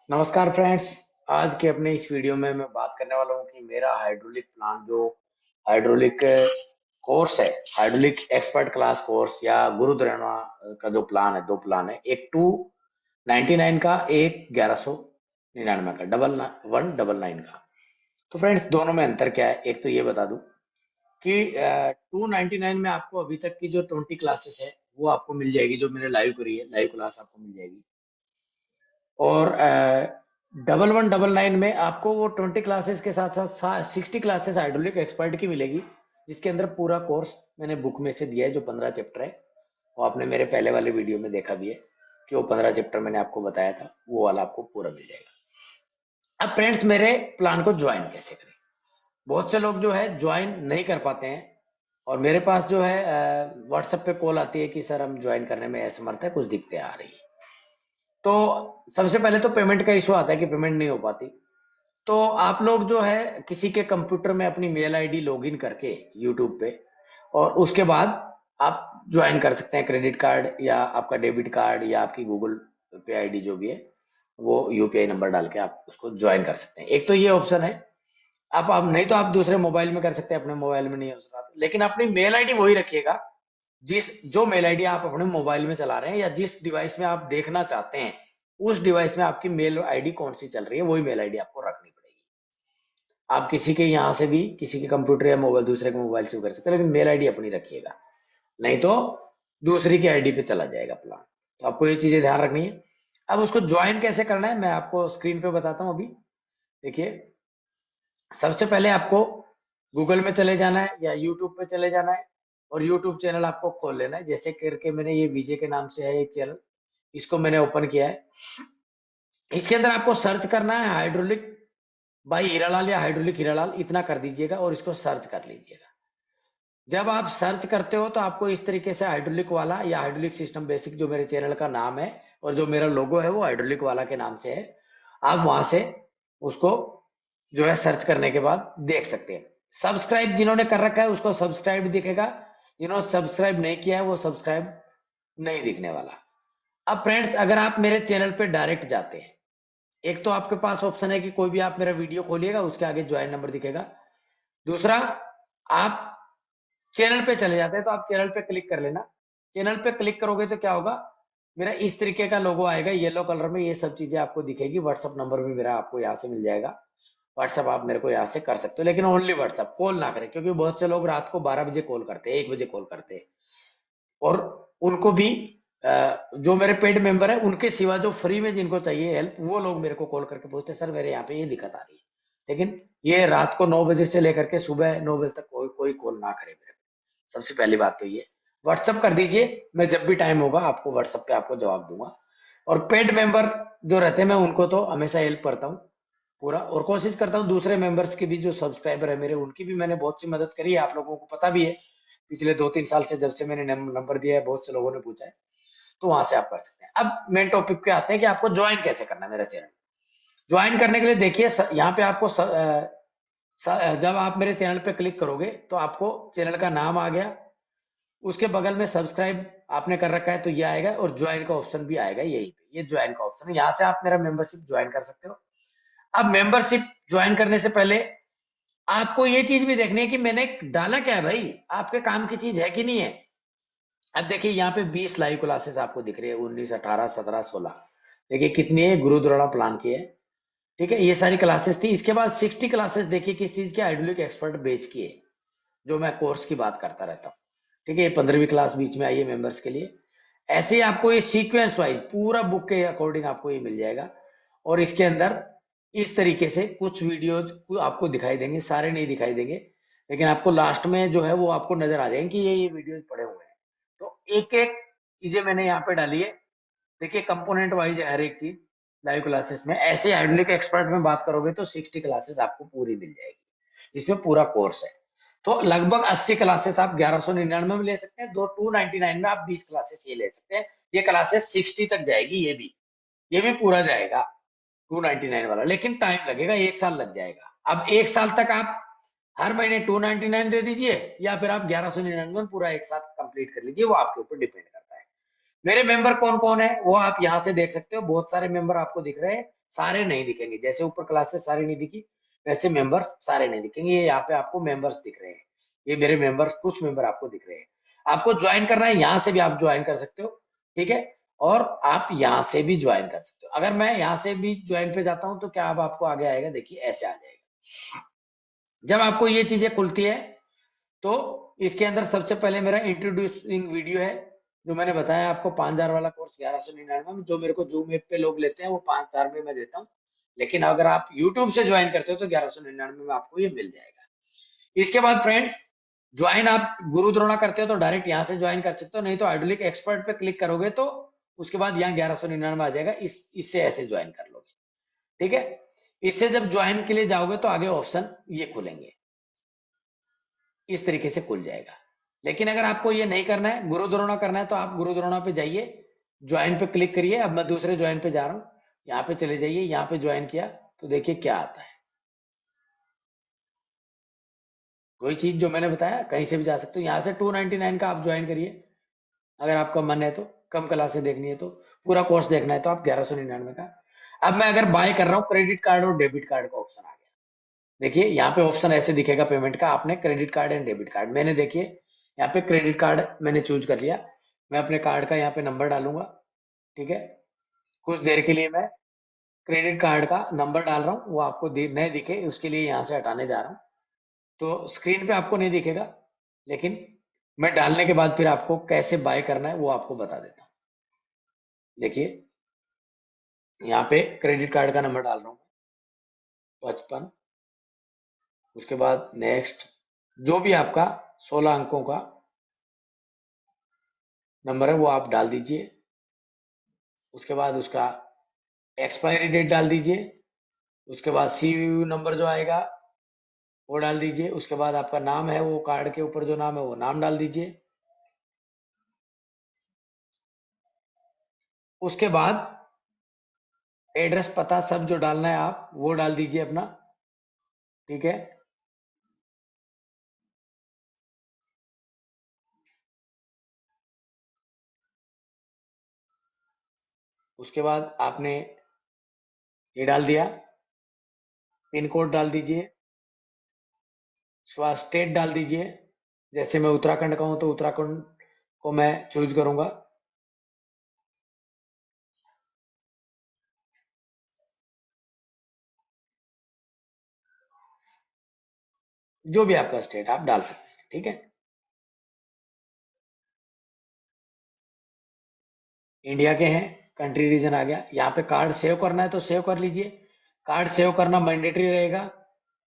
नमस्कार फ्रेंड्स। आज के अपने इस वीडियो में मैं बात करने वाला हूँ कि मेरा हाइड्रोलिक प्लान जो हाइड्रोलिक कोर्स है, हाइड्रोलिक एक्सपर्ट क्लास कोर्स या गुरुद्रोणा का जो प्लान है, दो प्लान है, एक 299 का, एक 1199 का, 1199 का। तो फ्रेंड्स दोनों में अंतर क्या है, एक तो ये बता दूं कि 299 में आपको अभी तक की जो 20 क्लासेस है वो आपको मिल जाएगी, जो मैंने लाइव करी है, लाइव क्लास आपको मिल जाएगी। और 1199 में आपको वो 20 क्लासेस के साथ साथ 60 क्लासेस हाइड्रोलिक एक्सपर्ट की मिलेगी, जिसके अंदर पूरा कोर्स मैंने बुक में से दिया है, जो 15 चैप्टर है। वो आपने मेरे पहले वाले वीडियो में देखा भी है कि वो 15 चैप्टर मैंने आपको बताया था, वो वाला आपको पूरा मिल जाएगा। अब फ्रेंड्स मेरे प्लान को ज्वाइन कैसे करें? बहुत से लोग जो है ज्वाइन नहीं कर पाते हैं, और मेरे पास जो है व्हाट्सएप पे कॉल आती है कि सर हम ज्वाइन करने में असमर्थ है, कुछ दिक्कतें आ रही है। तो सबसे पहले तो पेमेंट का इशू आता है कि पेमेंट नहीं हो पाती। तो आप लोग जो है किसी के कंप्यूटर में अपनी मेल आईडी लॉगिन करके यूट्यूब पे, और उसके बाद आप ज्वाइन कर सकते हैं। क्रेडिट कार्ड या आपका डेबिट कार्ड या आपकी गूगल पे आईडी जो भी है, वो यूपीआई नंबर डाल के आप उसको ज्वाइन कर सकते हैं। एक तो ये ऑप्शन है। आप नहीं तो आप दूसरे मोबाइल में कर सकते हैं, अपने मोबाइल में नहीं हो सकता, लेकिन अपनी मेल आईडी वही रखिएगा, जिस जो मेल आईडी आप अपने मोबाइल में चला रहे हैं या जिस डिवाइस में आप देखना चाहते हैं, उस डिवाइस में आपकी मेल आईडी कौन सी चल रही है, वही मेल आईडी आपको रखनी पड़ेगी। आप किसी के यहाँ से भी, किसी के कंप्यूटर या मोबाइल, दूसरे के मोबाइल से भी कर सकते हैं, लेकिन मेल आईडी अपनी रखिएगा, नहीं तो दूसरी की आईडी पे चला जाएगा प्लान। तो आपको ये चीजें ध्यान रखनी है। अब उसको ज्वाइन कैसे करना है मैं आपको स्क्रीन पे बताता हूँ अभी। देखिए, सबसे पहले आपको गूगल में चले जाना है या यूट्यूब पे चले जाना है, और यूट्यूब चैनल आपको खोल लेना है। जैसे करके मैंने ये विजय के नाम से है एक चैनल, इसको मैंने ओपन किया है। इसके अंदर आपको सर्च करना है हाइड्रोलिक बाई हीरालाल या हाइड्रोलिक हीरालाल, इतना कर दीजिएगा और इसको सर्च कर लीजिएगा। जब आप सर्च करते हो तो आपको इस तरीके से हाइड्रोलिक वाला या हाइड्रोलिक सिस्टम बेसिक, जो मेरे चैनल का नाम है और जो मेरा लोगो है, वो हाइड्रोलिक वाला के नाम से है। आप वहां से उसको जो है सर्च करने के बाद देख सकते हैं। सब्सक्राइब जिन्होंने कर रखा है उसको सब्सक्राइब दिखेगा, जिन्होंने सब्सक्राइब नहीं किया है वो सब्सक्राइब नहीं दिखने वाला। अब फ्रेंड्स अगर आप मेरे चैनल पे डायरेक्ट जाते हैं, एक तो आपके पास ऑप्शन है कि कोई भी आप मेरा वीडियो खोलिएगा, उसके आगे ज्वाइन नंबर दिखेगा। दूसरा, आप चैनल पे चले जाते हैं तो आप चैनल पे क्लिक कर लेना। चैनल पे क्लिक करोगे तो क्या होगा, मेरा इस तरीके का लोगो आएगा येलो कलर में, ये सब चीजें आपको दिखेगी। व्हाट्सअप नंबर भी मेरा आपको यहाँ से मिल जाएगा। व्हाट्सअप आप मेरे को यहाँ से कर सकते हो, लेकिन ओनली व्हाट्सअप, कॉल ना करें, क्योंकि बहुत से लोग रात को 12 बजे कॉल करते हैं, 1 बजे कॉल करते हैं। और उनको भी जो मेरे पेड मेंबर है उनके सिवा, जो फ्री में जिनको चाहिए हेल्प, वो लोग मेरे को कॉल करके पूछते हैं सर मेरे यहाँ पे ये दिक्कत आ रही है। लेकिन ये रात को 9 बजे से लेकर के सुबह 9 बजे तक कोई कोई कॉल ना करे मेरे को। सबसे पहली बात तो ये, व्हाट्सअप कर दीजिए, मैं जब भी टाइम होगा आपको व्हाट्सअप पे आपको जवाब दूंगा। और पेड मेंबर जो रहते हैं मैं उनको तो हमेशा हेल्प करता हूँ पूरा, और कोशिश करता हूँ दूसरे मेंबर्स की भी, जो सब्सक्राइबर है मेरे, उनकी भी मैंने बहुत सी मदद करी है, आप लोगों को पता भी है। पिछले 2-3 साल से जब से मैंने नंबर दिया है, बहुत से लोगों ने पूछा है, तो वहां से आप कर सकते हैं। अब मेन टॉपिक पे आते हैं कि आपको ज्वाइन कैसे करना है मेरा चैनल। ज्वाइन करने के लिए देखिए, यहाँ पे आपको जब आप मेरे चैनल पे क्लिक करोगे तो आपको चैनल का नाम आ गया, उसके बगल में सब्सक्राइब आपने कर रखा है तो ये आएगा, और ज्वाइन का ऑप्शन भी आएगा यही पे, ये ज्वाइन का ऑप्शन है, यहाँ से आप मेरा मेंबरशिप ज्वाइन कर सकते हो। अब मेंबरशिप ज्वाइन करने से पहले आपको ये चीज भी देखनी है कि मैंने डाला क्या है भाई, आपके काम की चीज है कि नहीं है। अब देखिए यहाँ पे 20 लाइव क्लासेस आपको दिख रही है, 19, 18, 17, 16। देखिए कितनी है, गुरुद्वारा प्लान की है। ठीक है, ये सारी क्लासेस थी। इसके बाद 60 क्लासेस देखिए किस चीज की, हाइड्रोलिक एक्सपर्ट बेच की है, जो मैं कोर्स की बात करता रहता हूँ। ठीक है, ये 15वीं क्लास बीच में आई है मेंबर्स के लिए। ऐसे ही आपको ये सीक्वेंस वाइज पूरा बुक के अकॉर्डिंग आपको ये मिल जाएगा। और इसके अंदर इस तरीके से कुछ वीडियोज आपको दिखाई देंगे, सारे नहीं दिखाई देंगे, लेकिन आपको लास्ट में जो है वो आपको नजर आ जाएंगे कि ये वीडियोज पड़े हुए हैं। तो एक एक चीजें मैंने यहाँ पे डाली है। देखिए कंपोनेंट वाइज है हर एक चीज लाइव क्लासेस में। ऐसे हाइड्रोलिक एक्सपर्ट में बात करोगे तो 60 क्लासेस आपको पूरी मिल जाएगी, जिसमें पूरा कोर्स है। तो लगभग 80 क्लासेस आप 1199 में ले सकते हैं, दो 299 में आप 20 क्लासेस ये ले सकते हैं। ये क्लासेस 60 तक जाएगी, ये भी पूरा जाएगा 299 वाला, लेकिन टाइम लगेगा, 1 साल लग जाएगा। अब 1 साल तक आप हर महीने 299 दे दीजिए, या फिर आप 1199 में पूरा एक साथ कंप्लीट कर लीजिए, वो आपके ऊपर डिपेंड करता है। मेरे मेंबर कौन कौन है वो आप यहाँ से देख सकते हो, बहुत सारे मेंबर आपको दिख रहे हैं। सारे नहीं दिखेंगे। जैसे ऊपर क्लासेस सारी नहीं दिखी, वैसे मेंबर्स सारे नहीं दिखेंगे। ये यहाँ पे आपको मेंबर्स दिख रहे हैं, ये मेरे मेंबर्स, कुछ मेंबर आपको दिख रहे हैं। आपको ज्वाइन करना है, यहाँ से भी आप ज्वाइन कर सकते हो, ठीक है। और आप यहाँ से भी ज्वाइन कर सकते हो। अगर मैं यहाँ से भी ज्वाइन पे जाता हूँ तो क्या अब आपको आगे आएगा, देखिए ऐसे आ जाएगा। जब आपको ये चीजें खुलती है तो इसके अंदर सबसे पहले मेरा इंट्रोड्यूसिंग वीडियो है, जो मैंने बताया आपको 5,000 वाला कोर्स 1199 में, जो मेरे को जूम ऐप पे लोग लेते हैं वो 5,000 में मैं देता हूँ। लेकिन अगर आप यूट्यूब से ज्वाइन करते हो तो 1199 में आपको ये मिल जाएगा। इसके बाद फ्रेंड्स, ज्वाइन आप गुरु द्रोणा करते हो तो डायरेक्ट यहाँ से ज्वाइन कर सकते हो, नहीं तो आइडोलिक एक्सपर्ट पे क्लिक करोगे तो उसके बाद यहाँ 1199 आ जाएगा। इससे ऐसे ज्वाइन कर लोगे, ठीक है। इससे जब ज्वाइन के लिए जाओगे तो आगे ऑप्शन ये खुलेंगे, इस तरीके से खुल जाएगा। लेकिन अगर आपको ये नहीं करना है, गुरु द्रोणा करना है, तो आप गुरु द्रोणा पे जाइए, ज्वाइन पे क्लिक करिए। अब मैं दूसरे ज्वाइन पे जा रहा हूँ, यहाँ पे चले जाइए, यहाँ पे ज्वाइन किया तो देखिए क्या आता है। कोई चीज जो मैंने बताया कहीं से भी जा सकते हो। यहाँ से 299 का आप ज्वाइन करिए, अगर आपका मन है तो, कम क्लासे देखनी है तो, पूरा कोर्स देखना है तो आप 1199 का। अब मैं अगर बाय कर रहा हूँ, क्रेडिट कार्ड और डेबिट कार्ड का ऑप्शन आ गया। देखिए यहाँ पे ऑप्शन ऐसे दिखेगा पेमेंट का, आपने credit card and debit card, मैंने देखिए यहाँ पे क्रेडिट कार्ड मैंने चूज कर लिया। मैं अपने कार्ड का यहाँ पे नंबर डालूंगा, ठीक है। कुछ देर के लिए मैं क्रेडिट कार्ड का नंबर डाल रहा हूँ, वो आपको नहीं दिखे उसके लिए यहाँ से हटाने जा रहा हूँ। तो स्क्रीन पे आपको नहीं दिखेगा, लेकिन मैं डालने के बाद फिर आपको कैसे बाय करना है वो आपको बता देता हूँ। देखिए यहाँ पे क्रेडिट कार्ड का नंबर डाल रहा हूँ, 55, उसके बाद नेक्स्ट, जो भी आपका 16 अंकों का नंबर है वो आप डाल दीजिए। उसके बाद उसका एक्सपायरी डेट डाल दीजिए। उसके बाद सीवीवी नंबर जो आएगा वो डाल दीजिए। उसके बाद आपका नाम है, वो कार्ड के ऊपर जो नाम है वो नाम डाल दीजिए। उसके बाद एड्रेस पता सब जो डालना है आप वो डाल दीजिए अपना, ठीक है। उसके बाद आपने ये डाल दिया, पिन कोड डाल दीजिए। उसके बाद स्टेट डाल दीजिए। जैसे मैं उत्तराखंड का हूं तो उत्तराखंड को मैं चूज करूंगा। जो भी आपका स्टेट आप डाल सकते हैं, ठीक है। इंडिया के हैं, कंट्री रीजन आ गया। यहाँ पे कार्ड सेव करना है तो सेव कर लीजिए। कार्ड सेव करना मैंडेटरी रहेगा,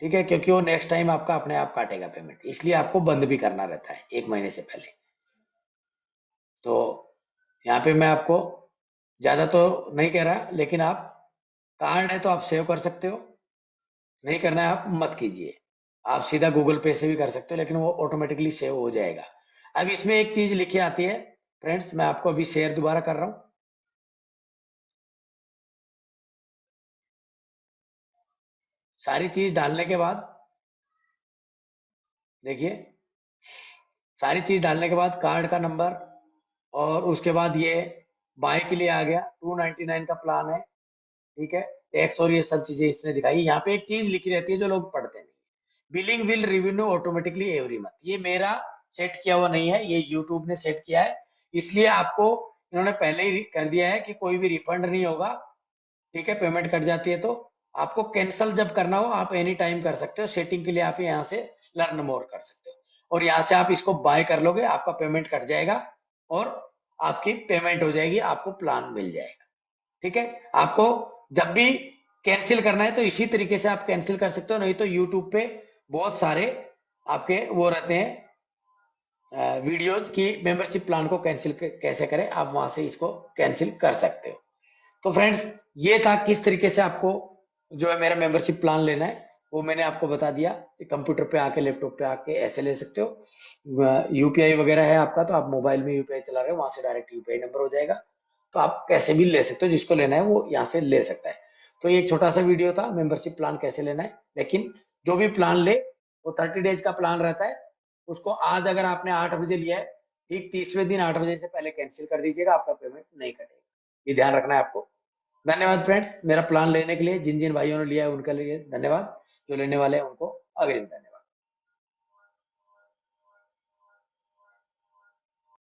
ठीक है, क्योंकि वो नेक्स्ट टाइम आपका अपने आप काटेगा पेमेंट, इसलिए आपको बंद भी करना रहता है 1 महीने से पहले। तो यहाँ पे मैं आपको ज्यादा तो नहीं कह रहा, लेकिन आप, कार्ड है तो आप सेव कर सकते हो, नहीं करना है आप मत कीजिए। आप सीधा गूगल पे से भी कर सकते हो, लेकिन वो ऑटोमेटिकली सेव हो जाएगा। अब इसमें एक चीज लिखी आती है फ्रेंड्स, मैं आपको अभी शेयर दोबारा कर रहा हूँ। सारी चीज डालने के बाद देखिए, सारी चीज डालने के बाद कार्ड का नंबर, और उसके बाद ये बाय के लिए आ गया, 299 का प्लान है, ठीक है। टैक्स और ये सब चीजें इसने दिखाई। यहाँ पे एक चीज लिखी रहती है जो लोग पढ़ते नहीं, billing will review automatically every month. ये मेरा सेट किया हुआ नहीं है, ये यूट्यूब ने सेट किया है, इसलिए आपको इन्होंने पहले ही कर दिया है कि कोई भी रिफंड नहीं होगा, ठीक है। पेमेंट कट जाती है तो आपको कैंसिल जब करना हो आप एनी टाइम कर सकते हो। सेटिंग के लिए आप यहाँ से लर्न मोर कर सकते हो, और यहाँ से आप इसको बाय कर लोगे, आपका पेमेंट कट जाएगा और आपकी पेमेंट हो जाएगी, आपको प्लान मिल जाएगा, ठीक है। आपको जब भी कैंसिल करना है तो इसी तरीके से आप कैंसिल कर सकते हो, नहीं तो यूट्यूब पे बहुत सारे आपके वो रहते हैं वीडियोज की मेंबरशिप प्लान को कैंसिल कैसे करें, आप वहां से इसको कैंसिल कर सकते हो। तो फ्रेंड्स, ये था किस तरीके से आपको जो है मेरा मेंबरशिप प्लान लेना है, वो मैंने आपको बता दिया। कंप्यूटर पे आके, लैपटॉप पे आके ऐसे ले सकते हो। यूपीआई वगैरह है आपका तो आप मोबाइल में यूपीआई चला रहे हो, वहां से डायरेक्ट यूपीआई नंबर हो जाएगा, तो आप कैसे भी ले सकते हो, जिसको लेना है वो यहाँ से ले सकता है। तो ये एक छोटा सा वीडियो था मेंबरशिप प्लान कैसे लेना है। लेकिन जो भी प्लान ले वो 30 डेज का प्लान रहता है। उसको आज अगर आपने 8 बजे लिया है, ठीक 30वें दिन 8 बजे से पहले कैंसिल कर दीजिएगा, आपका पेमेंट नहीं कटेगा, ये ध्यान रखना है आपको। धन्यवाद फ्रेंड्स, मेरा प्लान लेने के लिए। जिन जिन भाइयों ने लिया है उनके लिए धन्यवाद, जो लेने वाले हैं उनको अग्रिम धन्यवाद।